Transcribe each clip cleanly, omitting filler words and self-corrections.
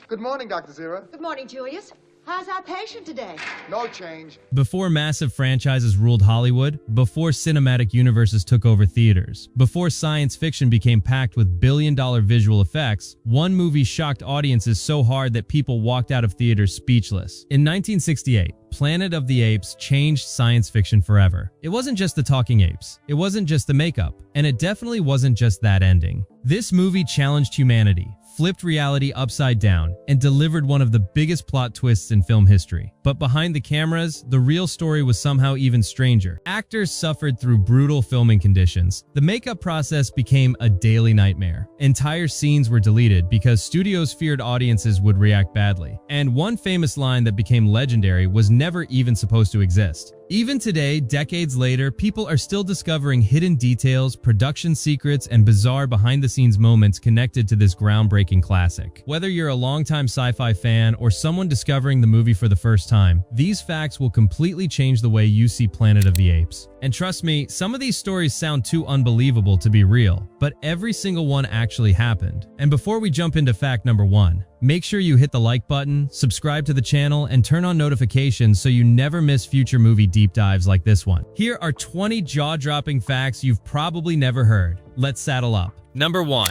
Good morning, Dr. Zira. Good morning, Julius. How's our patient today? No change. Before massive franchises ruled Hollywood, before cinematic universes took over theaters, before science fiction became packed with billion-dollar visual effects, one movie shocked audiences so hard that people walked out of theaters speechless. In 1968, Planet of the Apes changed science fiction forever. It wasn't just the talking apes, it wasn't just the makeup, and it definitely wasn't just that ending. This movie challenged humanity, flipped reality upside down, and delivered one of the biggest plot twists in film history. But behind the cameras, the real story was somehow even stranger. Actors suffered through brutal filming conditions. The makeup process became a daily nightmare. Entire scenes were deleted because studios feared audiences would react badly. And one famous line that became legendary was never even supposed to exist. Even today, decades later, people are still discovering hidden details, production secrets, and bizarre behind-the-scenes moments connected to this groundbreaking classic. Whether you're a longtime sci-fi fan or someone discovering the movie for the first time, these facts will completely change the way you see Planet of the Apes. And trust me, some of these stories sound too unbelievable to be real, but every single one actually happened. And before we jump into fact number 1, make sure you hit the like button, subscribe to the channel, and turn on notifications so you never miss future movie deep dives like this one. Here are 20 jaw-dropping facts you've probably never heard. Let's saddle up. Number 1.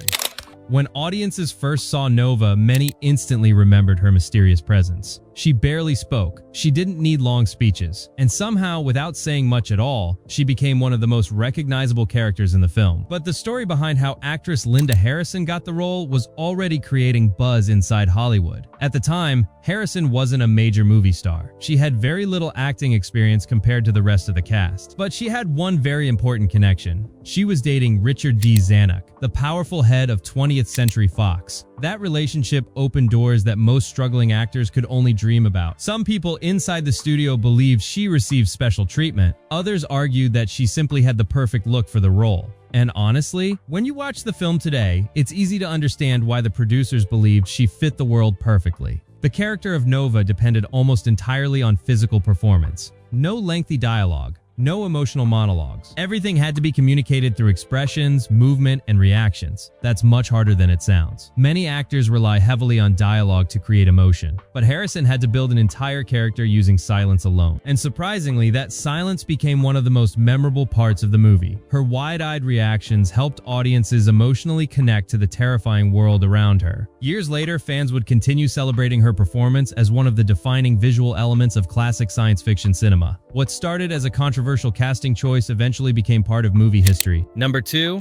When audiences first saw Nova, many instantly remembered her mysterious presence. She barely spoke, she didn't need long speeches, and somehow, without saying much at all, she became one of the most recognizable characters in the film. But the story behind how actress Linda Harrison got the role was already creating buzz inside Hollywood. At the time, Harrison wasn't a major movie star. She had very little acting experience compared to the rest of the cast. But she had one very important connection. She was dating Richard D. Zanuck, the powerful head of 20th Century Fox. That relationship opened doors that most struggling actors could only dream about. Some people inside the studio believed she received special treatment. Others argued that she simply had the perfect look for the role. And honestly, when you watch the film today, it's easy to understand why the producers believed she fit the world perfectly. The character of Nova depended almost entirely on physical performance. No lengthy dialogue. No emotional monologues. Everything had to be communicated through expressions, movement, and reactions. That's much harder than it sounds. Many actors rely heavily on dialogue to create emotion, but Harrison had to build an entire character using silence alone. And surprisingly, that silence became one of the most memorable parts of the movie. Her wide-eyed reactions helped audiences emotionally connect to the terrifying world around her. Years later, fans would continue celebrating her performance as one of the defining visual elements of classic science fiction cinema. What started as a controversial casting choice eventually became part of movie history. Number 2.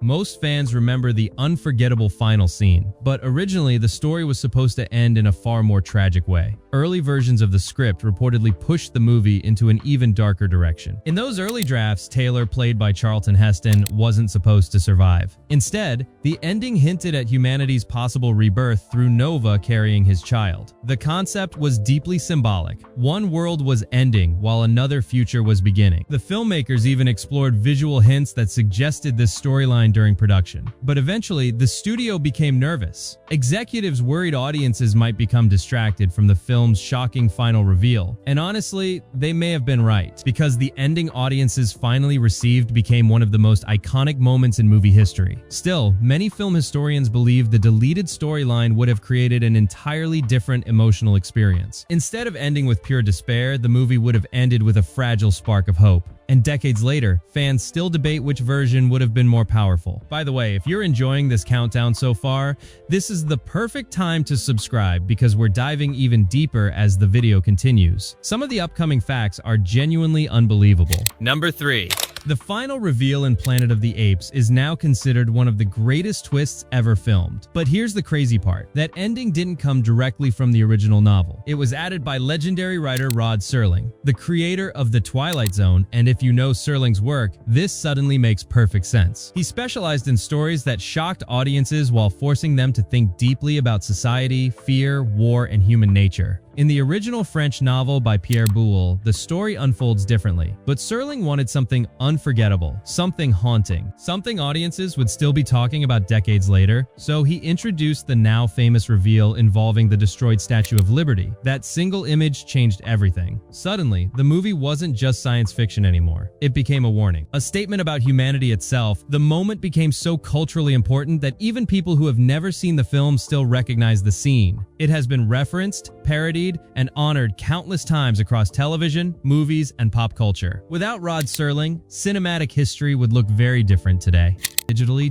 Most fans remember the unforgettable final scene, but originally the story was supposed to end in a far more tragic way. Early versions of the script reportedly pushed the movie into an even darker direction. In those early drafts, Taylor, played by Charlton Heston, wasn't supposed to survive. Instead, the ending hinted at humanity's possible rebirth through Nova carrying his child. The concept was deeply symbolic. One world was ending while another future was beginning. The filmmakers even explored visual hints that suggested this storyline during production. But eventually, the studio became nervous. Executives worried audiences might become distracted from the film's shocking final reveal. And honestly, they may have been right, because the ending audiences finally received became one of the most iconic moments in movie history. Still, many film historians believe the deleted storyline would have created an entirely different emotional experience. Instead of ending with pure despair, the movie would have ended with a fragile spark of hope. And decades later, fans still debate which version would have been more powerful. By the way, if you're enjoying this countdown so far, this is the perfect time to subscribe because we're diving even deeper as the video continues. Some of the upcoming facts are genuinely unbelievable. Number 3. The final reveal in Planet of the Apes is now considered one of the greatest twists ever filmed. But here's the crazy part. That ending didn't come directly from the original novel. It was added by legendary writer Rod Serling, the creator of The Twilight Zone, and if you know Serling's work, this suddenly makes perfect sense. He specialized in stories that shocked audiences while forcing them to think deeply about society, fear, war, and human nature. In the original French novel by Pierre Boulle, the story unfolds differently, but Serling wanted something unforgettable, something haunting, something audiences would still be talking about decades later, so he introduced the now famous reveal involving the destroyed Statue of Liberty. That single image changed everything. Suddenly, the movie wasn't just science fiction anymore. It became a warning, a statement about humanity itself. The moment became so culturally important that even people who have never seen the film still recognize the scene. It has been referenced, parodied, and honored countless times across television, movies, and pop culture. Without Rod Serling, cinematic history would look very different today. Digitally,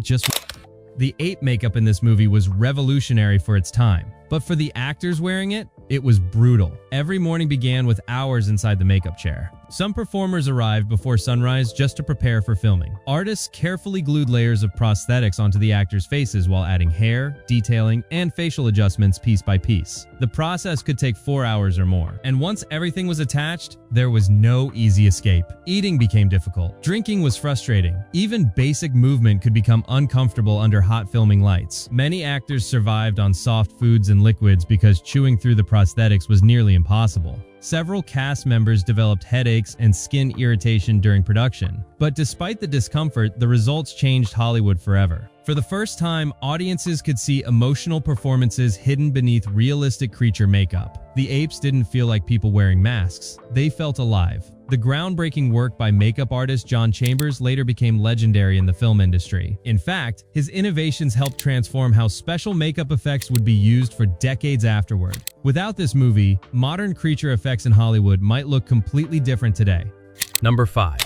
the ape makeup in this movie was revolutionary for its time, but for the actors wearing it, it was brutal. Every morning began with hours inside the makeup chair. Some performers arrived before sunrise just to prepare for filming. Artists carefully glued layers of prosthetics onto the actors' faces while adding hair, detailing, and facial adjustments piece by piece. The process could take 4 hours or more, and once everything was attached, there was no easy escape. Eating became difficult. Drinking was frustrating. Even basic movement could become uncomfortable under hot filming lights. Many actors survived on soft foods and liquids because chewing through the prosthetics was nearly impossible. Several cast members developed headaches and skin irritation during production. But despite the discomfort, the results changed Hollywood forever. For the first time, audiences could see emotional performances hidden beneath realistic creature makeup. The apes didn't feel like people wearing masks. They felt alive. The groundbreaking work by makeup artist John Chambers later became legendary in the film industry. In fact, his innovations helped transform how special makeup effects would be used for decades afterward. Without this movie, modern creature effects in Hollywood might look completely different today. Number 5.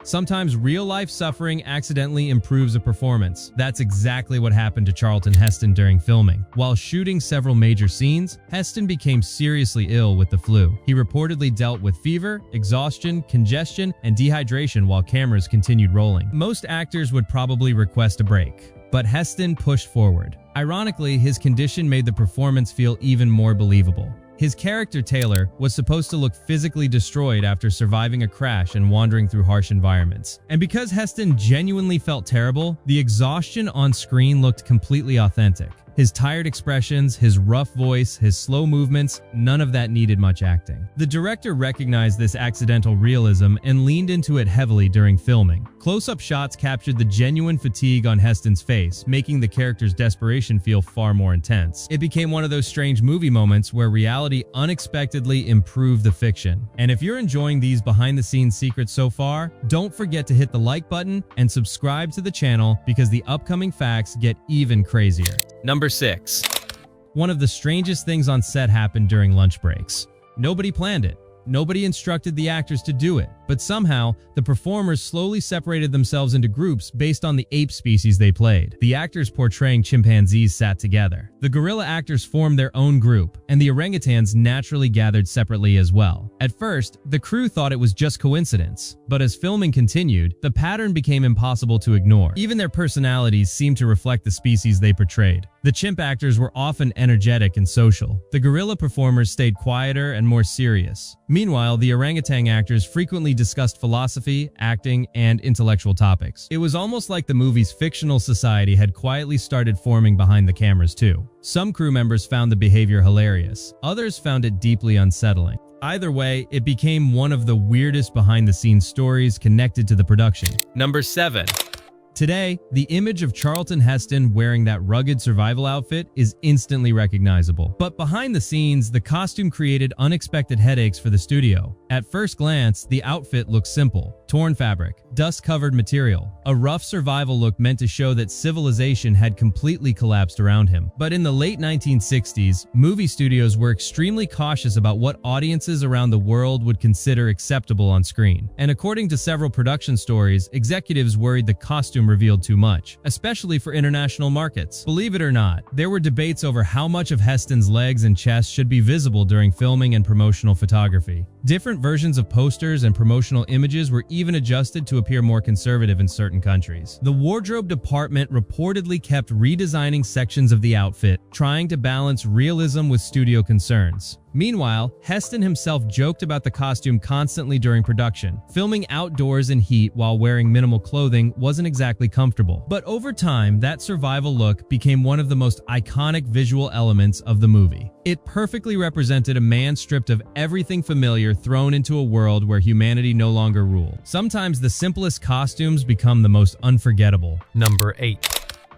Sometimes real-life suffering accidentally improves a performance. That's exactly what happened to Charlton Heston during filming. While shooting several major scenes, Heston became seriously ill with the flu. He reportedly dealt with fever, exhaustion, congestion, and dehydration while cameras continued rolling. Most actors would probably request a break, but Heston pushed forward. Ironically, his condition made the performance feel even more believable. His character, Taylor, was supposed to look physically destroyed after surviving a crash and wandering through harsh environments. And because Heston genuinely felt terrible, the exhaustion on screen looked completely authentic. His tired expressions, his rough voice, his slow movements, none of that needed much acting. The director recognized this accidental realism and leaned into it heavily during filming. Close-up shots captured the genuine fatigue on Heston's face, making the character's desperation feel far more intense. It became one of those strange movie moments where reality unexpectedly improved the fiction. And if you're enjoying these behind-the-scenes secrets so far, don't forget to hit the like button and subscribe to the channel because the upcoming facts get even crazier. Number 6. One of the strangest things on set happened during lunch breaks. Nobody planned it. Nobody instructed the actors to do it, but somehow, the performers slowly separated themselves into groups based on the ape species they played. The actors portraying chimpanzees sat together. The gorilla actors formed their own group, and the orangutans naturally gathered separately as well. At first, the crew thought it was just coincidence, but as filming continued, the pattern became impossible to ignore. Even their personalities seemed to reflect the species they portrayed. The chimp actors were often energetic and social. The gorilla performers stayed quieter and more serious. Meanwhile, the orangutan actors frequently discussed philosophy, acting, and intellectual topics. It was almost like the movie's fictional society had quietly started forming behind the cameras too. Some crew members found the behavior hilarious. Others found it deeply unsettling. Either way, it became one of the weirdest behind-the-scenes stories connected to the production. Number 7. Today, the image of Charlton Heston wearing that rugged survival outfit is instantly recognizable. But behind the scenes, the costume created unexpected headaches for the studio. At first glance, the outfit looks simple. Torn fabric, dust-covered material, a rough survival look meant to show that civilization had completely collapsed around him. But in the late 1960s, movie studios were extremely cautious about what audiences around the world would consider acceptable on screen. And according to several production stories, executives worried the costume revealed too much, especially for international markets. Believe it or not, there were debates over how much of Heston's legs and chest should be visible during filming and promotional photography. Different versions of posters and promotional images were even adjusted to appear more conservative in certain countries. The wardrobe department reportedly kept redesigning sections of the outfit, trying to balance realism with studio concerns. Meanwhile, Heston himself joked about the costume constantly during production. Filming outdoors in heat while wearing minimal clothing wasn't exactly comfortable. But over time, that survival look became one of the most iconic visual elements of the movie. It perfectly represented a man stripped of everything familiar, thrown into a world where humanity no longer ruled. Sometimes the simplest costumes become the most unforgettable. Number 8.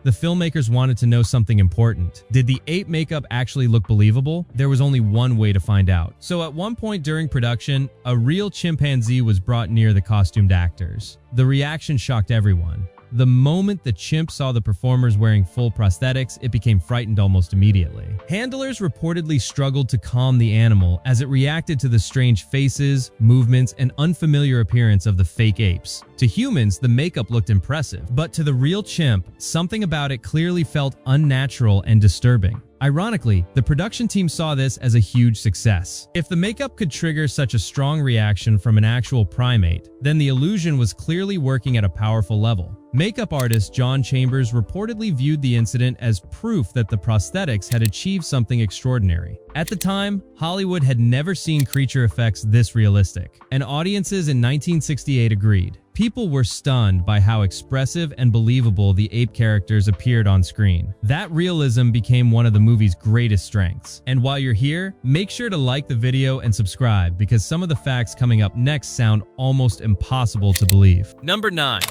The filmmakers wanted to know something important. Did the ape makeup actually look believable? There was only one way to find out. So at one point during production, a real chimpanzee was brought near the costumed actors. The reaction shocked everyone. The moment the chimp saw the performers wearing full prosthetics, it became frightened almost immediately. Handlers reportedly struggled to calm the animal as it reacted to the strange faces, movements, and unfamiliar appearance of the fake apes. To humans, the makeup looked impressive, but to the real chimp, something about it clearly felt unnatural and disturbing. Ironically, the production team saw this as a huge success. If the makeup could trigger such a strong reaction from an actual primate, then the illusion was clearly working at a powerful level. Makeup artist John Chambers reportedly viewed the incident as proof that the prosthetics had achieved something extraordinary. At the time, Hollywood had never seen creature effects this realistic, and audiences in 1968 agreed. People were stunned by how expressive and believable the ape characters appeared on screen. That realism became one of the movie's greatest strengths. And while you're here, make sure to like the video and subscribe because some of the facts coming up next sound almost impossible to believe. Number 9.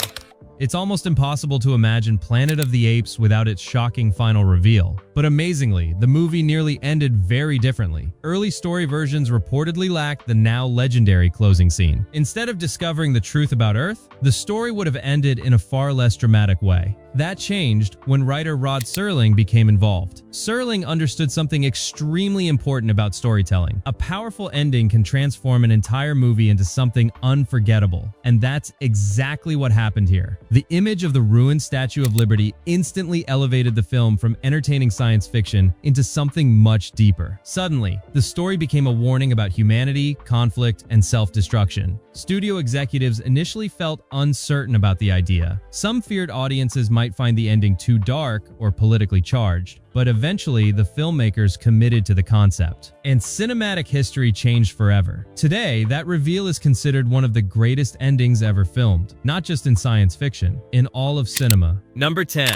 It's almost impossible to imagine Planet of the Apes without its shocking final reveal. But amazingly, the movie nearly ended very differently. Early story versions reportedly lacked the now legendary closing scene. Instead of discovering the truth about Earth, the story would have ended in a far less dramatic way. That changed when writer Rod Serling became involved. Serling understood something extremely important about storytelling. A powerful ending can transform an entire movie into something unforgettable. And that's exactly what happened here. The image of the ruined Statue of Liberty instantly elevated the film from entertaining science fiction into something much deeper. Suddenly, the story became a warning about humanity, conflict, and self-destruction. Studio executives initially felt uncertain about the idea. Some feared audiences might find the ending too dark or politically charged, but eventually the filmmakers committed to the concept. And cinematic history changed forever. Today, that reveal is considered one of the greatest endings ever filmed, not just in science fiction, in all of cinema. Number 10.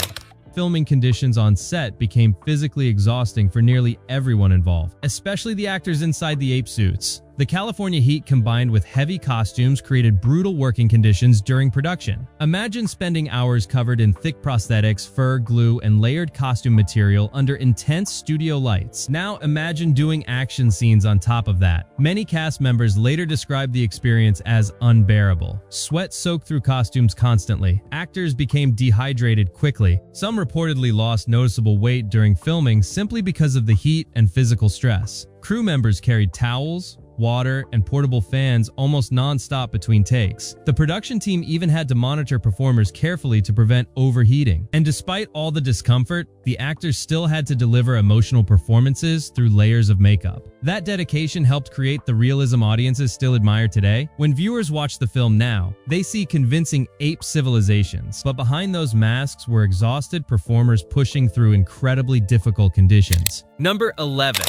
Filming conditions on set became physically exhausting for nearly everyone involved, especially the actors inside the ape suits. The California heat combined with heavy costumes created brutal working conditions during production. Imagine spending hours covered in thick prosthetics, fur, glue, and layered costume material under intense studio lights. Now imagine doing action scenes on top of that. Many cast members later described the experience as unbearable. Sweat soaked through costumes constantly. Actors became dehydrated quickly. Some reportedly lost noticeable weight during filming simply because of the heat and physical stress. Crew members carried towels, water, and portable fans almost non-stop between takes. The production team even had to monitor performers carefully to prevent overheating. And despite all the discomfort, the actors still had to deliver emotional performances through layers of makeup. That dedication helped create the realism audiences still admire today. When viewers watch the film now, they see convincing ape civilizations, but behind those masks were exhausted performers pushing through incredibly difficult conditions. Number 11.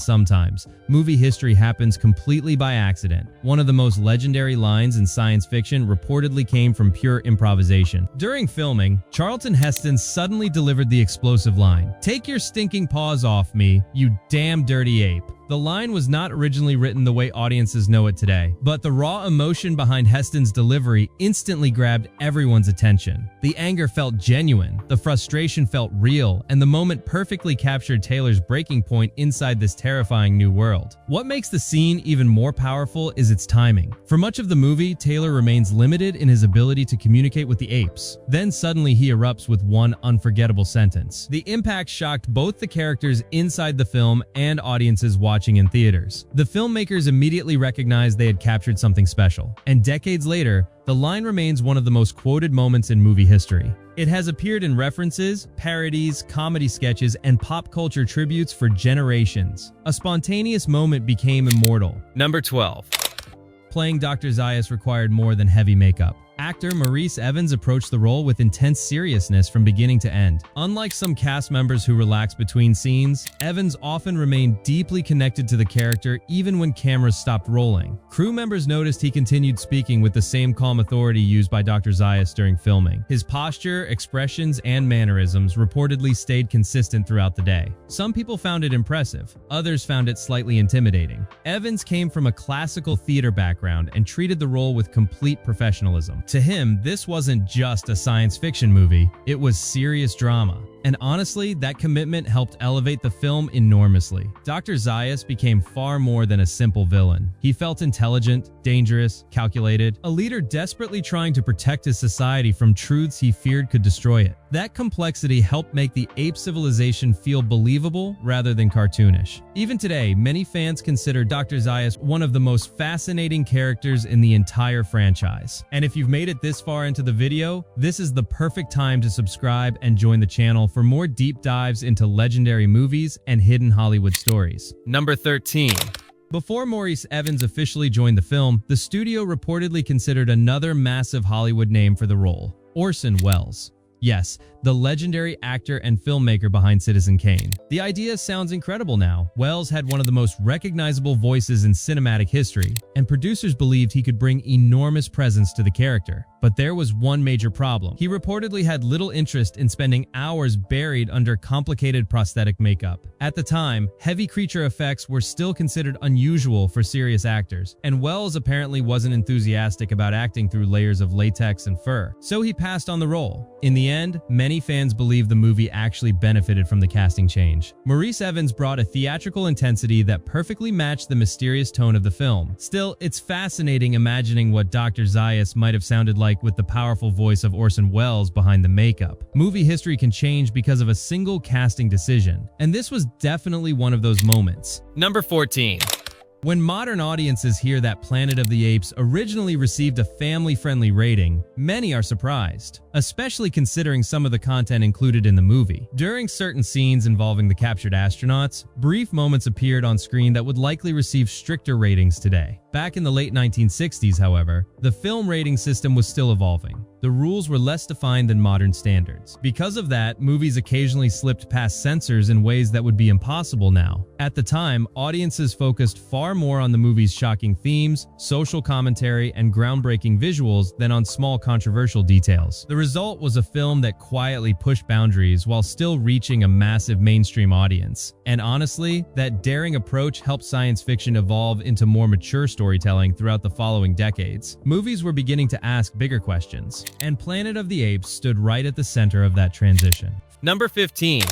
Sometimes, movie history happens completely by accident. One of the most legendary lines in science fiction reportedly came from pure improvisation. During filming, Charlton Heston suddenly delivered the explosive line, "Take your stinking paws off me, you damn dirty ape." The line was not originally written the way audiences know it today, but the raw emotion behind Heston's delivery instantly grabbed everyone's attention. The anger felt genuine, the frustration felt real, and the moment perfectly captured Taylor's breaking point inside this terrifying new world. What makes the scene even more powerful is its timing. For much of the movie, Taylor remains limited in his ability to communicate with the apes. Then suddenly he erupts with one unforgettable sentence. The impact shocked both the characters inside the film and audiences watching in theaters. The filmmakers immediately recognized they had captured something special, and decades later, the line remains one of the most quoted moments in movie history. It has appeared in references, parodies, comedy sketches, and pop culture tributes for generations. A spontaneous moment became immortal. Number 12. Playing Dr. Zaius required more than heavy makeup. Actor Maurice Evans approached the role with intense seriousness from beginning to end. Unlike some cast members who relax between scenes, Evans often remained deeply connected to the character even when cameras stopped rolling. Crew members noticed he continued speaking with the same calm authority used by Dr. Zaius during filming. His posture, expressions, and mannerisms reportedly stayed consistent throughout the day. Some people found it impressive, others found it slightly intimidating. Evans came from a classical theater background and treated the role with complete professionalism. To him, this wasn't just a science fiction movie, it was serious drama. And honestly, that commitment helped elevate the film enormously. Dr. Zaius became far more than a simple villain. He felt intelligent, dangerous, calculated, a leader desperately trying to protect his society from truths he feared could destroy it. That complexity helped make the ape civilization feel believable rather than cartoonish. Even today, many fans consider Dr. Zaius one of the most fascinating characters in the entire franchise. And if you've made it this far into the video, this is the perfect time to subscribe and join the channel for more deep dives into legendary movies and hidden Hollywood stories. Number 13. Before Maurice Evans officially joined the film, the studio reportedly considered another massive Hollywood name for the role: Orson Welles. Yes, the legendary actor and filmmaker behind Citizen Kane. The idea sounds incredible now. Welles had one of the most recognizable voices in cinematic history, and producers believed he could bring enormous presence to the character. But there was one major problem. He reportedly had little interest in spending hours buried under complicated prosthetic makeup. At the time, heavy creature effects were still considered unusual for serious actors, and Welles apparently wasn't enthusiastic about acting through layers of latex and fur. So he passed on the role. In the end, many fans believe the movie actually benefited from the casting change. Maurice Evans brought a theatrical intensity that perfectly matched the mysterious tone of the film. Still, it's fascinating imagining what Dr. Zaius might have sounded like with the powerful voice of Orson Welles behind the makeup. Movie history can change because of a single casting decision, and this was definitely one of those moments. Number 14. When modern audiences hear that Planet of the Apes originally received a family-friendly rating, many are surprised, especially considering some of the content included in the movie. During certain scenes involving the captured astronauts, brief moments appeared on screen that would likely receive stricter ratings today. Back in the late 1960s, however, the film rating system was still evolving. The rules were less defined than modern standards. Because of that, movies occasionally slipped past censors in ways that would be impossible now. At the time, audiences focused far more on the movie's shocking themes, social commentary, and groundbreaking visuals than on small controversial details. The result was a film that quietly pushed boundaries while still reaching a massive mainstream audience. And honestly, that daring approach helped science fiction evolve into more mature storytelling throughout the following decades. Movies were beginning to ask bigger questions, and Planet of the Apes stood right at the center of that transition. Number 15.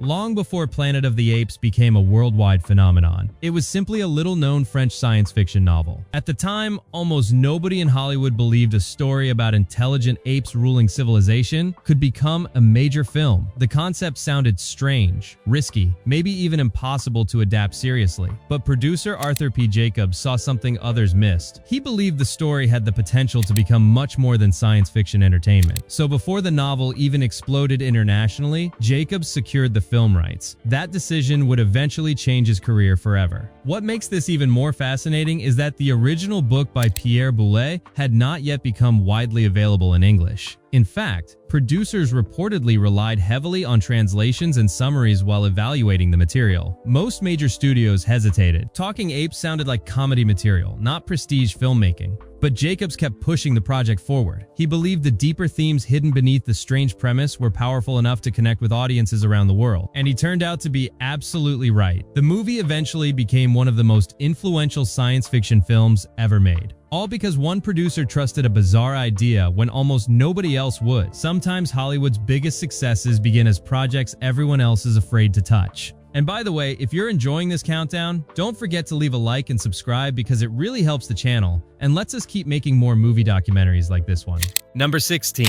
Long before Planet of the Apes became a worldwide phenomenon, it was simply a little-known French science fiction novel. At the time, almost nobody in Hollywood believed a story about intelligent apes ruling civilization could become a major film. The concept sounded strange, risky, maybe even impossible to adapt seriously. But producer Arthur P. Jacobs saw something others missed. He believed the story had the potential to become much more than science fiction entertainment. So before the novel even exploded internationally, Jacobs secured the film rights. That decision would eventually change his career forever. What makes this even more fascinating is that the original book by Pierre Boulle had not yet become widely available in English. In fact, producers reportedly relied heavily on translations and summaries while evaluating the material. Most major studios hesitated. Talking Apes sounded like comedy material, not prestige filmmaking. But Jacobs kept pushing the project forward. He believed the deeper themes hidden beneath the strange premise were powerful enough to connect with audiences around the world. And he turned out to be absolutely right. The movie eventually became one of the most influential science fiction films ever made. All because one producer trusted a bizarre idea when almost nobody else would. Sometimes Hollywood's biggest successes begin as projects everyone else is afraid to touch. And by the way, if you're enjoying this countdown, don't forget to leave a like and subscribe because it really helps the channel and lets us keep making more movie documentaries like this one. Number 16.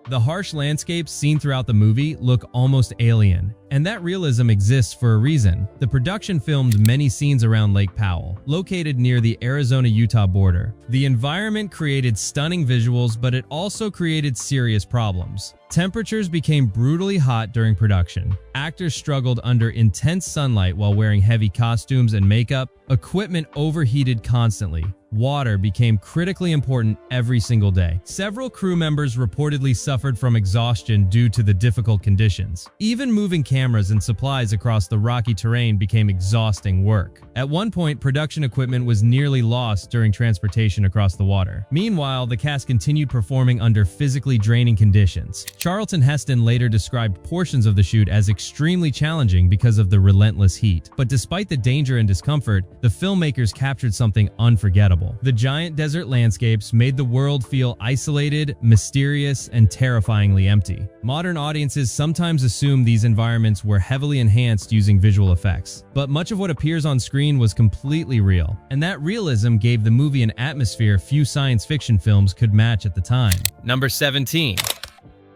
The harsh landscapes seen throughout the movie look almost alien, and that realism exists for a reason. The production filmed many scenes around Lake Powell, located near the Arizona-Utah border. The environment created stunning visuals, but it also created serious problems. Temperatures became brutally hot during production. Actors struggled under intense sunlight while wearing heavy costumes and makeup. Equipment overheated constantly. water became critically important every single day. Several crew members reportedly suffered from exhaustion due to the difficult conditions. Even moving cameras and supplies across the rocky terrain became exhausting work. At one point, production equipment was nearly lost during transportation across the water. Meanwhile, the cast continued performing under physically draining conditions. Charlton Heston later described portions of the shoot as extremely challenging because of the relentless heat. But despite the danger and discomfort, the filmmakers captured something unforgettable. The giant desert landscapes made the world feel isolated, mysterious, and terrifyingly empty. Modern audiences sometimes assume these environments were heavily enhanced using visual effects, but much of what appears on screen was completely real, and that realism gave the movie an atmosphere few science fiction films could match at the time. Number 17.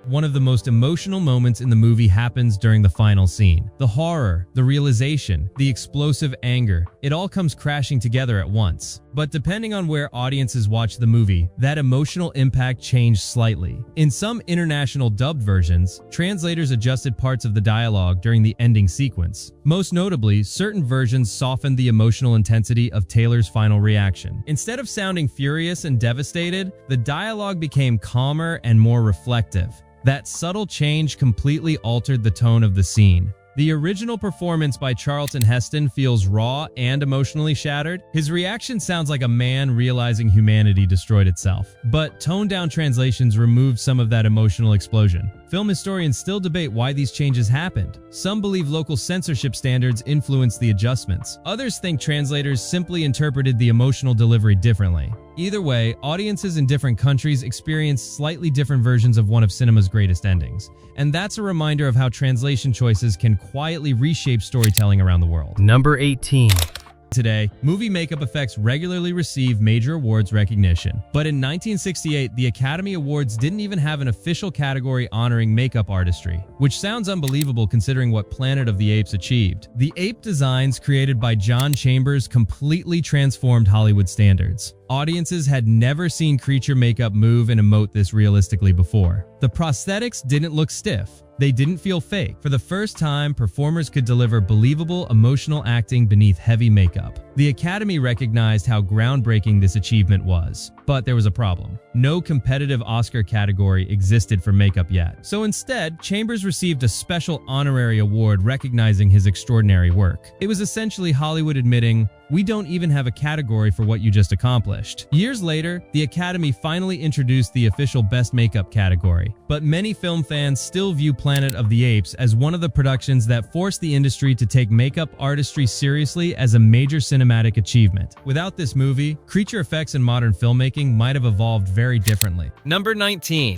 One of the most emotional moments in the movie happens during the final scene. The horror, the realization, the explosive anger, it all comes crashing together at once. But depending on where audiences watch the movie, that emotional impact changed slightly. In some international dubbed versions, translators adjusted parts of the dialogue during the ending sequence. Most notably, certain versions softened the emotional intensity of Taylor's final reaction. Instead of sounding furious and devastated, the dialogue became calmer and more reflective. That subtle change completely altered the tone of the scene. The original performance by Charlton Heston feels raw and emotionally shattered. His reaction sounds like a man realizing humanity destroyed itself. But toned-down translations removed some of that emotional explosion. Film historians still debate why these changes happened. Some believe local censorship standards influenced the adjustments. Others think translators simply interpreted the emotional delivery differently. Either way, audiences in different countries experienced slightly different versions of one of cinema's greatest endings. And that's a reminder of how translation choices can quietly reshape storytelling around the world. Number 18. Today, movie makeup effects regularly receive major awards recognition. But in 1968, the Academy Awards didn't even have an official category honoring makeup artistry, which sounds unbelievable considering what Planet of the Apes achieved. The ape designs created by John Chambers completely transformed Hollywood standards. Audiences had never seen creature makeup move and emote this realistically before. The prosthetics didn't look stiff. They didn't feel fake. For the first time, performers could deliver believable, emotional acting beneath heavy makeup. The Academy recognized how groundbreaking this achievement was. But there was a problem. No competitive Oscar category existed for makeup yet. So instead, Chambers received a special honorary award recognizing his extraordinary work. It was essentially Hollywood admitting, "We don't even have a category for what you just accomplished." Years later, the Academy finally introduced the official Best Makeup category. But many film fans still view Planet of the Apes as one of the productions that forced the industry to take makeup artistry seriously as a major cinematic achievement. Without this movie, creature effects in modern filmmaking might have evolved very differently. Number 19.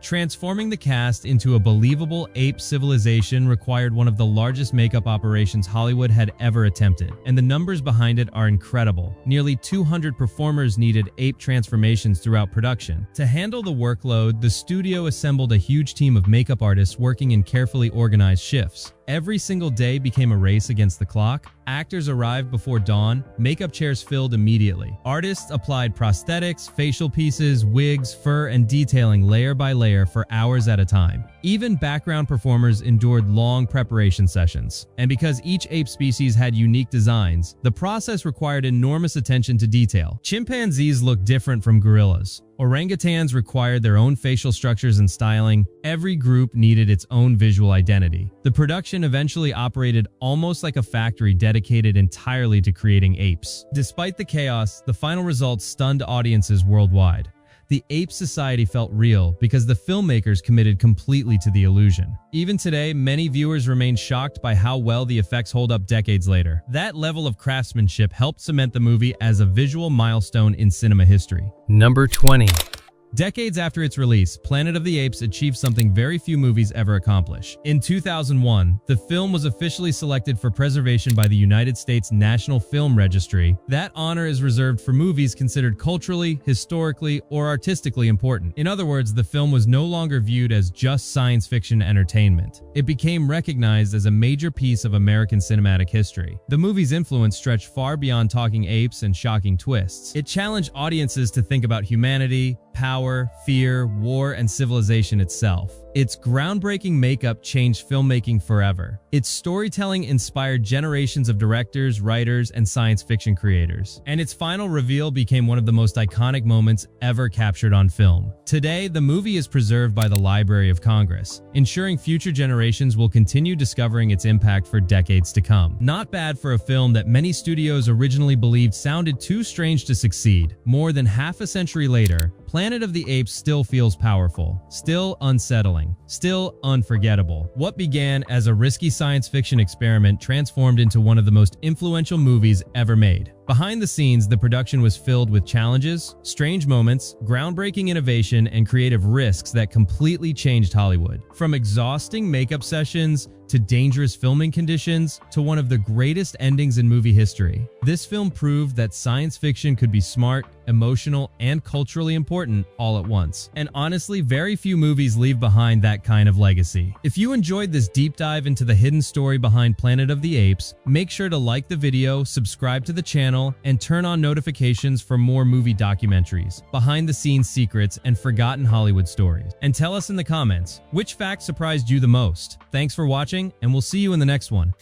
Transforming the cast into a believable ape civilization required one of the largest makeup operations Hollywood had ever attempted, and the numbers behind it are incredible. Nearly 200 performers needed ape transformations throughout production. To handle the workload, the studio assembled a huge team of makeup artists working in carefully organized shifts. Every single day became a race against the clock. Actors arrived before dawn, makeup chairs filled immediately. Artists applied prosthetics, facial pieces, wigs, fur, and detailing layer by layer for hours at a time. Even background performers endured long preparation sessions. And because each ape species had unique designs, the process required enormous attention to detail. Chimpanzees looked different from gorillas. Orangutans required their own facial structures and styling. Every group needed its own visual identity. The production eventually operated almost like a factory dedicated entirely to creating apes. Despite the chaos, the final results stunned audiences worldwide. The ape society felt real because the filmmakers committed completely to the illusion. Even today, many viewers remain shocked by how well the effects hold up decades later. That level of craftsmanship helped cement the movie as a visual milestone in cinema history. Number 20. Decades after its release, Planet of the Apes achieved something very few movies ever accomplish. In 2001, the film was officially selected for preservation by the United States National Film Registry. That honor is reserved for movies considered culturally, historically, or artistically important. In other words, the film was no longer viewed as just science fiction entertainment. It became recognized as a major piece of American cinematic history. The movie's influence stretched far beyond talking apes and shocking twists. It challenged audiences to think about humanity, power, fear, war, and civilization itself. Its groundbreaking makeup changed filmmaking forever. Its storytelling inspired generations of directors, writers, and science fiction creators. And its final reveal became one of the most iconic moments ever captured on film. Today, the movie is preserved by the Library of Congress, ensuring future generations will continue discovering its impact for decades to come. Not bad for a film that many studios originally believed sounded too strange to succeed. More than half a century later, Planet of the Apes still feels powerful, still unsettling, still unforgettable. What began as a risky science fiction experiment transformed into one of the most influential movies ever made. Behind the scenes, the production was filled with challenges, strange moments, groundbreaking innovation, and creative risks that completely changed Hollywood. From exhausting makeup sessions to dangerous filming conditions to one of the greatest endings in movie history, this film proved that science fiction could be smart, emotional, and culturally important all at once. And honestly, very few movies leave behind that kind of legacy. If you enjoyed this deep dive into the hidden story behind Planet of the Apes, make sure to like the video, subscribe to the channel, and turn on notifications for more movie documentaries, behind-the-scenes secrets, and forgotten Hollywood stories. And tell us in the comments, which fact surprised you the most? Thanks for watching, and we'll see you in the next one.